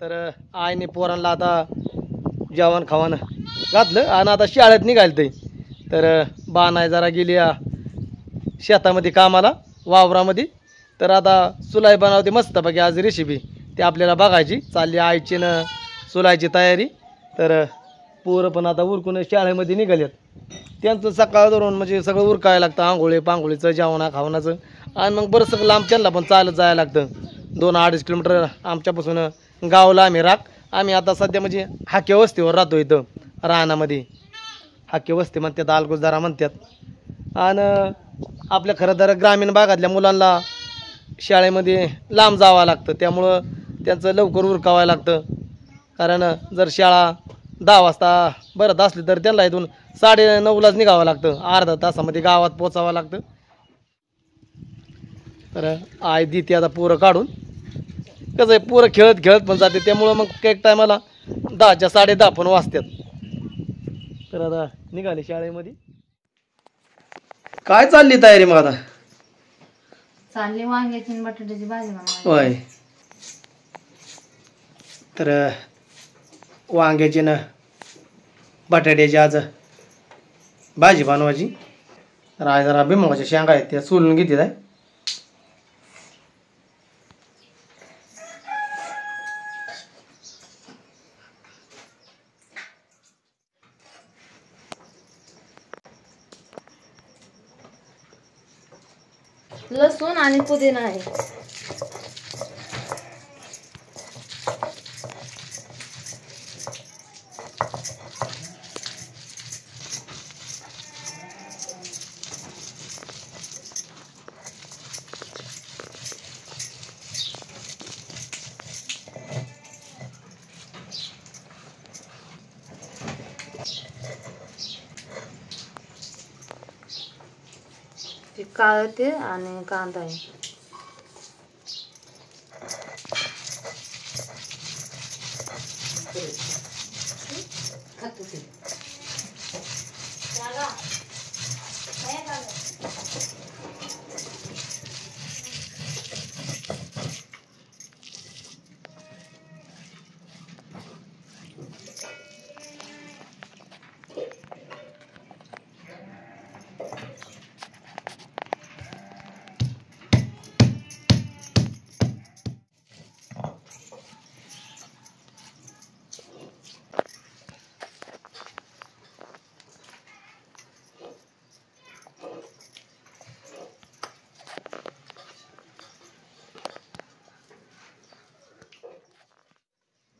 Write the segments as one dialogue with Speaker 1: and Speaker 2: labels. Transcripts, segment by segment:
Speaker 1: तर आईने पोरांना आता जेवण खावण घातलं आणि आता शाळेत निघाल ते तर बाणाय जरा गेली शेतामध्ये कामाला वावरामध्ये तर आता सुलाई बनवते मस्तपैकी आज रेसिपी ती आपल्याला बघायची चालली आईची न सुलायची तयारी तर पोरं पण आता उरकून शाळेमध्ये निघाल्यात त्यांचं सकाळ धरून म्हणजे सगळं उरकायला लागतं आंघोळी पांघोळीचं जेवणा खावणाचं आणि मग बरं सगळं लांब त्यांना पण चालत जायला लागतं 2-2.5 किलोमीटर आमच्यापासून गावला आम्ही आता सध्या म्हणजे हाके वस्तीवर राहतो इथं रानामध्ये हाके वस्ती म्हणतात आलगुजदारा म्हणतात आणि आपल्या खरं तर ग्रामीण भागातल्या मुलांना शाळेमध्ये लांब जावं लागतं त्यामुळं त्यांचं लवकर उरकावं लागतं कारण जर शाळा 10 वाजता भरत असली तर त्यांना इथून 9:30लाच निघावं लागतं अर्धा तासामध्ये गावात पोचावं लागतं तर आई देते आता पोरं काढून कसं आहे पोरं खेळत खेळत पण जाते त्यामुळं मग एक टायमाला 10च्या 10:30 पण वाजतात तर आता निघाले शाळेमध्ये काय चालली तयारी मग आता
Speaker 2: चालली वांग्याची बटाट्याची भाजी बनवायची
Speaker 1: होय तर वांग्याची न बटाट्याची आज भाजी बनवायची तर आज जरा भुईमुगाच्या शेंगा आहेत त्या सोलून घेते आहे
Speaker 2: लसूण आणि पुदिना आहे ते काळं ते आणि कांदा आहे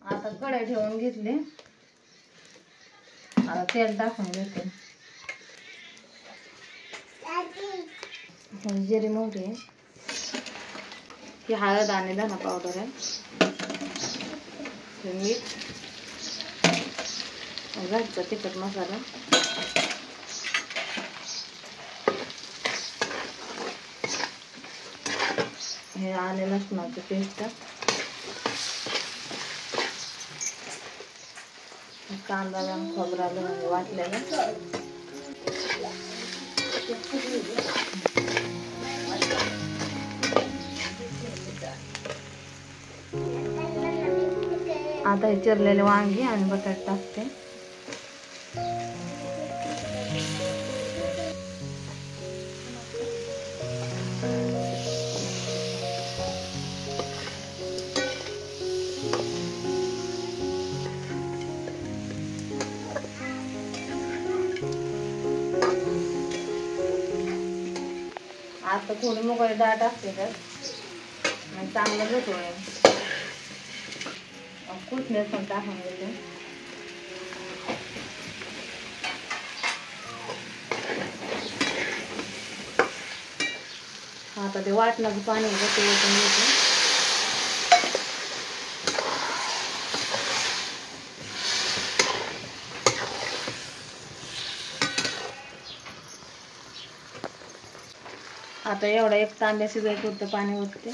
Speaker 2: आता कढई ठेवून घेतली आता तेल टाकून घेते जिरे मोहरी ही हळद आणि धना पावडर आहे मीठ घरचा तिखट मसाला हे आले लसणाचं पेस्ट कांदा खोबराला वाटलेलं आता हे चिरलेले वांगी आणि बटाटे टाकते आता थोडी मुगाची डाळ टाकते तर चांगलं घेतो कोथिंबीर पण टाकून घेते आता ते वाटणाचं पाणी ते ओतून घेते आता एवढा 1 तांब्या शिजायपुरतं पाणी ओतते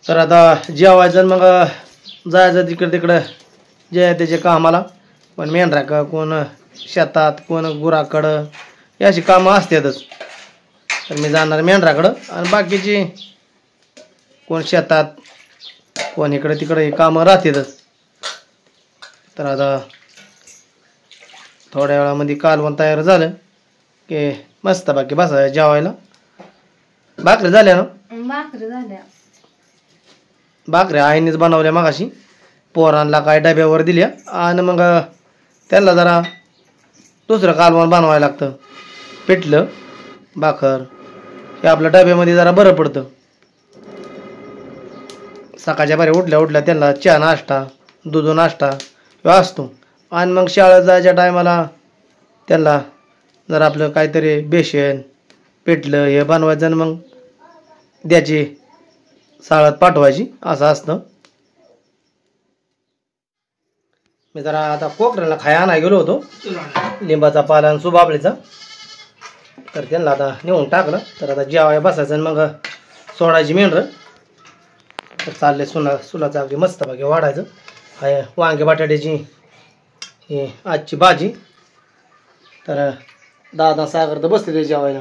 Speaker 1: तर आता जेवायचं मग जायचं तिकडं तिकडं जे त्याच्या कामाला कोण मेंढराकडं, कोण शेतात, कोण गुराकडं, ही अशी कामं असतातच. तर मी जाणार मेंढराकडं आणि बाकीची कोण शेतात, कोण इकडं तिकडं ही कामं राहतातच. तर आता थोड्या वेळामध्ये कालवण तयार झालं की मस्त बाकी बसायचं जेवायला. भाकरी झाल्या ना?
Speaker 2: भाकरी झाल्या.
Speaker 1: भाकऱ्या आईनेच बनवल्या मगाशी, पोरांना काय डब्यावर दिल्या आणि मग त्यांना जरा दुसरं कालवण बनवायला लागतं. पिठलं भाकर हे आपल्या डब्यामध्ये जरा बरं पडतं. सकाळच्या बारी उठल्या उठल्या त्यांना चहा नाश्ता, दूध नाश्ता ह्यो असतो. आणि मग शाळेत जायच्या टायमाला त्यांना जर आपलं काहीतरी बेसन पिठलं हे बनवायचं आणि मग द्यायची, शाळेत पाठवायची, असं असतं. मी जरा आता कोकणाला खाया आणायला गेलो होतो, लिंबाचा पाला आणि सुबाबळीचा. तर त्यांना आता नेऊन टाकलं. तर आता जेवाय बसायचं आणि मग सोडायची मेंढरं. तर चालले सुलाचं अगदी मस्त बाकी वाढायचं. हाय वांगे बटाट्याची ही आजची भाजी. तर दादा सागर तर बसले ते जेवायला.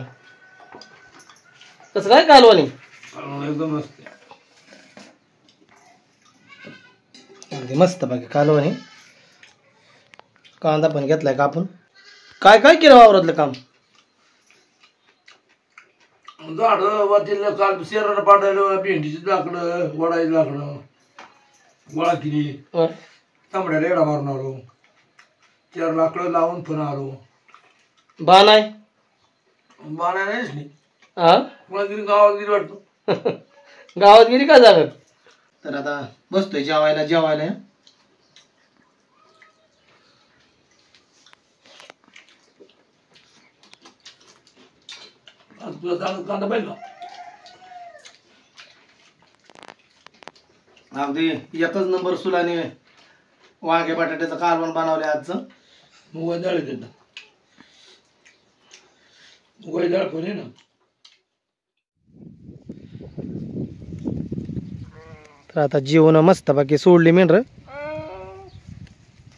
Speaker 1: कसं काय कालवानी?
Speaker 3: एकदम मस्त.
Speaker 1: अगदी मस्त बाकी कालवानी. कांदा पण घेतलाय का आपण? काय काय केलं वावरातलं काम?
Speaker 3: झाड वाटीला काल शेराला पाडायला, भेंडीची लाकडं, वडाची लाकडं गोळा केली,
Speaker 1: होय.
Speaker 3: तांबड्या रेडा मारून आलो, 4 लाकडं लावून पण आलो.
Speaker 1: बा नाही
Speaker 3: बाणा नाहीच नाही,
Speaker 1: हा
Speaker 3: मला तरी गावात गेली वाटतं.
Speaker 1: गावात गेली का जागर? तर आता बसतोय जेवायला.
Speaker 3: तुला चांगला कांदा पाहिजे का?
Speaker 1: अगदी एकच नंबर सुलाने वांगे बटाट्याचं कालवण बनवले आजचं.
Speaker 3: मुगाची डाळ येते ना, मुगाची डाळ पण आहे ना.
Speaker 1: तर आता जीवन मस्त बाकी सोडली मेंढर.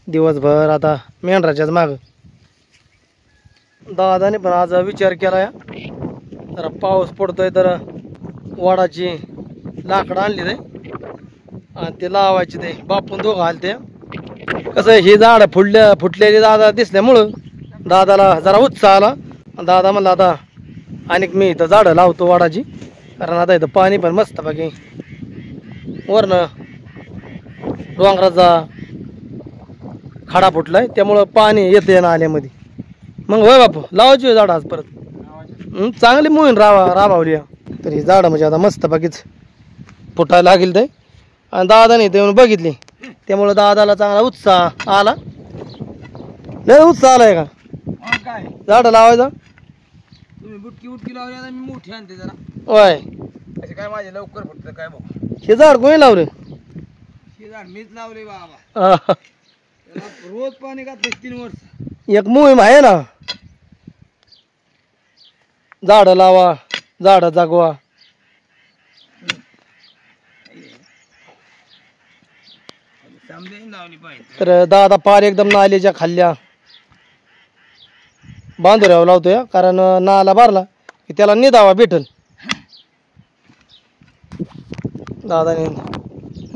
Speaker 1: दिवसभर आता मेंढराच्याच माग. दादाने पण आज विचार केला, जरा पाऊस पडतोय तर वडाची लाकडं आणली ते आणि ते लावायचे. ते बापून दोघं आले. ते कसं हे झाड फुटलेली दादा दिसल्यामुळं दादाला जरा उत्साह आला. दादा म्हणला आता अनेक मी इथं झाडं लावतो वडाची, कारण आता इथं पाणी पण मस्त बाकी वरनं डोंगराचा खडा फुटलाय, त्यामुळं पाणी येते नाल्यामध्ये. मग होय बापू लावायची झाडं आज परत. चांगली मोहीम राबवली. तर ही झाडं म्हणजे आता मस्त बाकीच फुटायला लागेल ते. आणि दादाने ते येऊन बघितली, त्यामुळं दादाला चांगला उत्साह आला. लय उत्साह आलाय का
Speaker 3: काय
Speaker 1: झाडं लावायचा?
Speaker 3: तुम्ही बुटकी लावली आता, मी मोठी आणते जरा.
Speaker 1: होय.
Speaker 3: असे काय माझे लवकर फुटतं काय बघ.
Speaker 1: हे झाड कोणी लावलं?
Speaker 3: हे झाड मीच लावले बाबा.
Speaker 1: हा.
Speaker 3: त्याला रोज पाणी घातलं 3 वर्ष.
Speaker 1: एक मोहीम आहे ना, झाडं लावा झाडं जगवा.
Speaker 3: लावली पाहिजे.
Speaker 1: तर दादा पार एकदम नालीच्या खाल्ल्या बांधुऱ्यावर लावतोय, कारण नाला भरला की त्याला निदावा भेटल. दादाने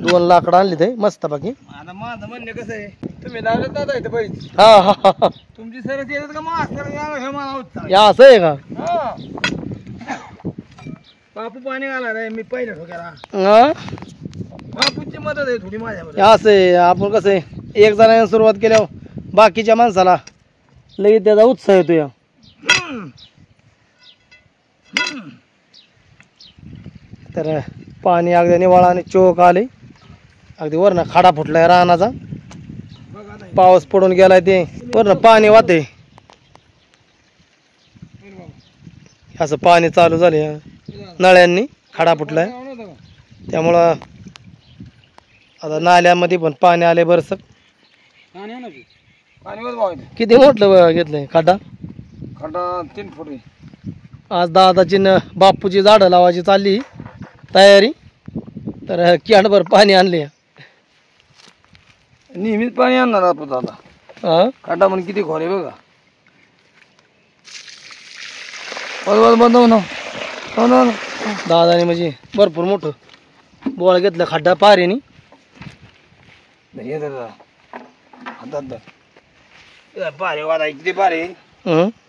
Speaker 1: 2 लाकडं आणली ते मस्त बाकी.
Speaker 3: आता माझं म्हणणं कसं आहे, तुम्ही लावलं दादा इथं पाहिजे.
Speaker 1: हा हा हा.
Speaker 3: तुमची सरस येतात का मास्तर हे मला उत्साह.
Speaker 1: या असं आहे का?
Speaker 3: हा. बापू पाणी घालायला मी पहिल्या ठोक्याला.
Speaker 1: हा
Speaker 3: बापूची मदत आहे थोडी माझ्यामध्ये.
Speaker 1: या असं आहे. आपण कसं आहे, एक जणाने सुरुवात केल्यावर बाकीच्या माणसाला लगेच त्याचा उत्साह येतो. या तर पाणी अगदी निवाळा आणि चोक आले. अगदी वरनं खडा फुटलाय रानाचा, पाऊस पडून गेलाय, ते वरनं पाणी वाहते. असं पाणी चालू झाले नळ्यांनी, खडा फुटलाय त्यामुळं आता नाल्यामध्ये पण पाणी आले बरस. किती मोठलं घेतलंय खड्डा?
Speaker 3: खड्डा 3 फूट आहे.
Speaker 1: आज दादाची न बापूची झाडं लावायची चालली तयारी. तर कॅनभर पाणी आणले.
Speaker 3: नेहमीच पाणी आणणार आपण दादा.
Speaker 1: हा
Speaker 3: काटा म्हणून किती खोल आहे बघा. बंद बंद हो ना. हो ना.
Speaker 1: दादाने म्हणजे भरपूर मोठं बोळ घेतलं खड्डा पारेनी.
Speaker 3: ये दादा हातात धर. पारे वाला किती पारे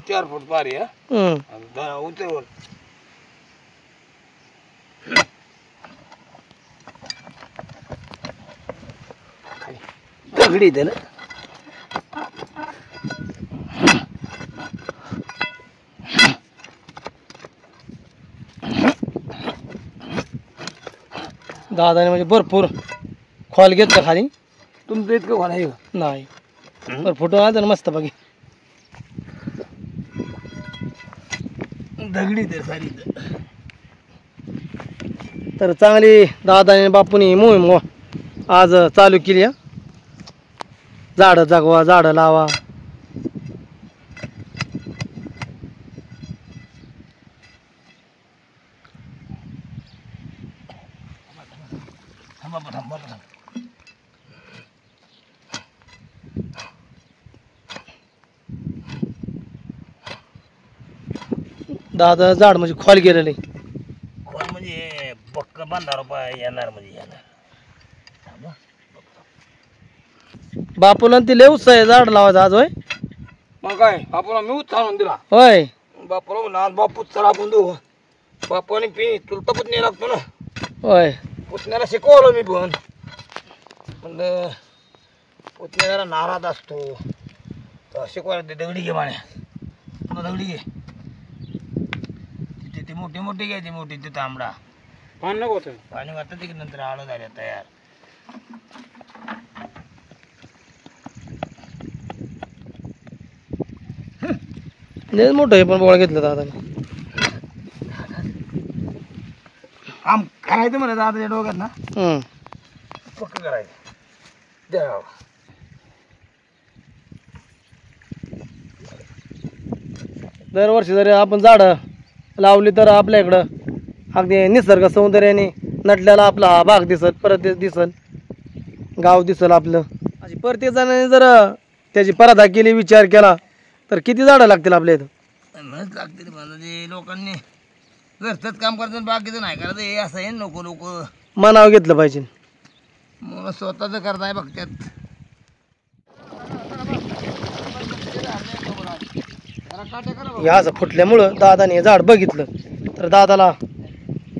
Speaker 3: 4 फूट पारे हा. उतरवर दगडी दे ना.
Speaker 1: दादाने म्हणजे भरपूर खोल घेतलं खाली.
Speaker 3: तुमचं इतकं खोल आहे का?
Speaker 1: नाही पर फोटो आला ना मस्त बाकी.
Speaker 3: दगडी दे सारी.
Speaker 1: तर चांगली दादाने बापूनी मोहीम आज चालू केली. झाडं जगवा, झाडं लावा. दादा झाड म्हणजे खोल गेलेलं आहे.
Speaker 3: खोल म्हणजे पक्क 15 रुपये येणार म्हणजे येणार.
Speaker 1: बापूला ते लय उत्साह आहे झाड लावायचं आज. होय
Speaker 3: मग काय बापूला मी उचलून दिला.
Speaker 1: होय
Speaker 3: बापूला म्हणलं आज बापू चला आपण दोघं. बापाने पी तुला तर पुतण्या लागतो ना.
Speaker 1: होय
Speaker 3: पुतण्याला शिकवलं मी पण. म्हणलं पुतण्या जरा नाराज असतो तर शिकवायला ते दगडी घे माण्या. तुला दगडी घे. ती मोठी मोठी घ्यायची मोठी ते तांबडा. पाणी नको होतं. पाणी वाटतं की नंतर आळं झाल्या तयार.
Speaker 1: लय मोठं आहे पण बोळ घेतलं दादाने.
Speaker 3: काम करायचं म्हणत आता डोक्यात ना पक्क करायचं. द्या
Speaker 1: दरवर्षी जरी आपण झाडं लावली तर आपल्या इकडं अगदी निसर्ग सौंदर्याने नटलेला आपला हा भाग दिसत, परत दिसल गाव दिसल आपलं. अशी प्रत्येक जणांनी जर त्याची परदा केली, विचार केला तर किती झाडं लागतील आपल्या इथं.
Speaker 3: म्हणत लागते मला ते लोकांनी घरचंच काम करतात बाकीचं नाही करायचं. हे असं आहे नको लोक
Speaker 1: मनावर घेतलं पाहिजे.
Speaker 3: मला स्वतःच करताय बघत्यात.
Speaker 1: हे असं फुटल्यामुळं दादाने झाड बघितलं तर दादाला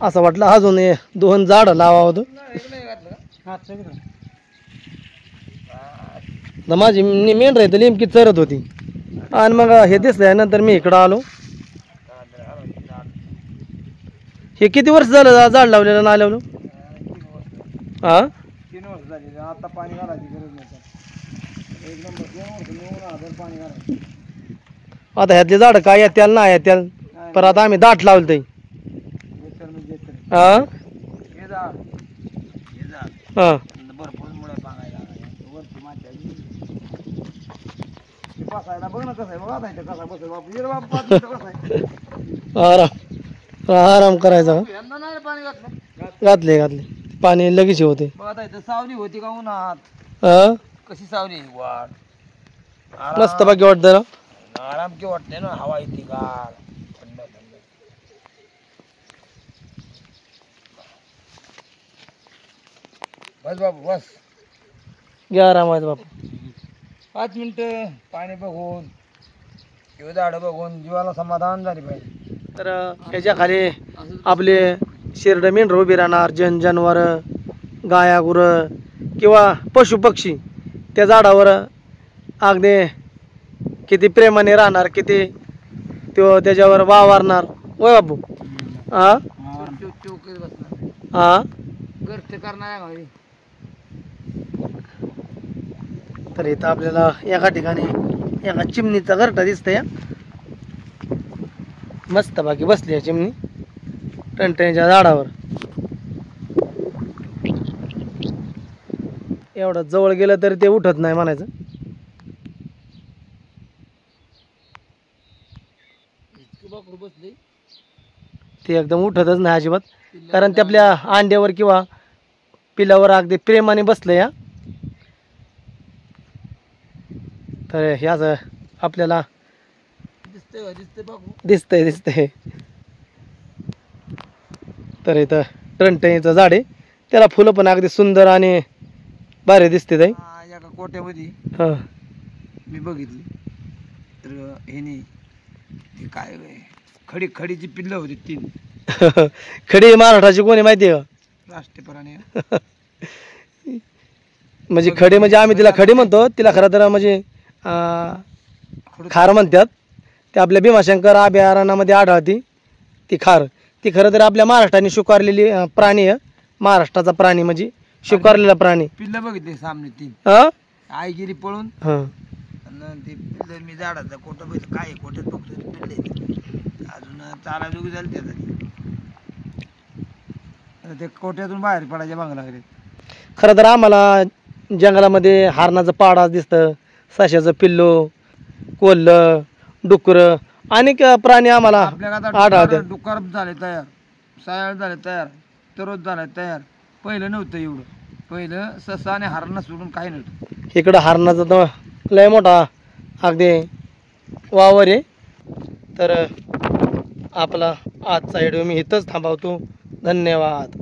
Speaker 1: असं वाटलं अजून 2 झाडं लावा होतं. माझी मेंढर आहे तर नेमकी चरत होती आणि मग हे दिसल्यानंतर मी इकडं आलो. हे किती वर्ष झालं झाड लावलेलं नाही लावलं. हा
Speaker 3: 3 वर्ष झाली. आता पाणी घालायची गरज नाही. एक नंबर 2 वर्ष मिळून आधार पाणी घालायचं.
Speaker 1: आता ह्यातले झाड काय येत्याल नाही येत्याल पर आता आम्ही दाट लावलं ते. हा हा
Speaker 3: भरपूर मुळे पांगायला वरती माच्या बसायला बघ ना कसं आहे. बघा कसा बसेल बापू. ये बापू 5 मिनिटं बसाय.
Speaker 1: आराम आराम करायचा.
Speaker 3: यंदा नाही पाणी घातलं.
Speaker 1: घातले पाणी लगेच होते.
Speaker 3: बघा इथं सावली होती का उन्हात.
Speaker 1: हा
Speaker 3: कशी सावली वाट.
Speaker 1: मस्त बाकी वाटतं ना.
Speaker 3: आराम की वाटते ना. हवा येते गार थंड थंड. बस बाबू बस.
Speaker 1: घ्या आराम आहे बापू.
Speaker 3: 5 मिनिटं पाणी बघून किंवा झाडं बघून जीवाला समाधान झाले पाहिजे.
Speaker 1: तर ह्याच्या खाली आपले शेरड मेंढर उभी राहणार. जनावर गाया गुरं किंवा पशु पक्षी त्या झाडावर अगदी किती प्रेमाने राहणार, किती तो त्याच्यावर वावरणार. होय बापू. हा
Speaker 3: चौकीत बसणार.
Speaker 1: हा
Speaker 3: घरचं करणार आहे.
Speaker 1: तर इथं आपल्याला एका ठिकाणी एका चिमणीचा घरटा दिसतंय. मस्त बाकी बसली आहे चिमणी टणटणीच्या झाडावर. एवढं जवळ गेलं तरी ते उठत नाही म्हणायचं. ते एकदम उठतच नाही अजिबात. कारण ते आपल्या अंड्यावर किंवा पिलावर अगदी प्रेमाने बसलं. या तर ह्याच आपल्याला
Speaker 3: दिसतंय बाबू.
Speaker 1: दिसतंय तर इथं टणटणीचं झाड आहे, त्याला फुलं पण अगदी सुंदर आणि भारी दिसते ताई.
Speaker 3: एका कोट्यामध्ये
Speaker 1: हां
Speaker 3: मी बघितली तर ह्यानी ते काय खडीची पिल्लं होती 3
Speaker 1: खडी महाराष्ट्राची कोणी माहिती आहे
Speaker 3: राष्ट्रीय प्राणी
Speaker 1: का? म्हणजे खडी म्हणजे आम्ही तिला खडी म्हणतो, तिला खरं तर म्हणजे खार म्हणतात. ते आपल्या भीमाशंकर अभयारण्यामध्ये आढळती ती खार. ती खरं तर आपल्या महाराष्ट्राने स्वीकारलेली प्राणी आहे. महाराष्ट्राचा प्राणी म्हणजे स्वीकारलेला प्राणी.
Speaker 3: पिल्लं बघितली सामने 3.
Speaker 1: हां
Speaker 3: आई गेली पळून
Speaker 1: हां
Speaker 3: आणि ते पिल्लं मी झाडाचा कोटा बघितलं काय कोट्यात बघतो पिल्ले अजून चारा जोगी झाली त्याचा ते कोट्यातून बाहेर पडायचे मागं लागले.
Speaker 1: खरं तर आम्हाला जंगलामध्ये हरणाचं पाडा दिसतं, सश्याचं पिल्लू, कोल्ह, डुकरं अनेक प्राणी आम्हाला
Speaker 3: आपल्या
Speaker 1: आढळतात.
Speaker 3: डुक्कर झाले तयार, सायाळ झाले तयार, तरोज झाले तयार. पहिलं नव्हतं एवढं. पहिलं ससा आणि हरणं सोडून काही नव्हतं.
Speaker 1: इकडं हरणाचा तर लय मोठा अगदी वावर आहे. तर आपला आजचा व्हिडिओ मी इथंच थांबवतो. धन्यवाद.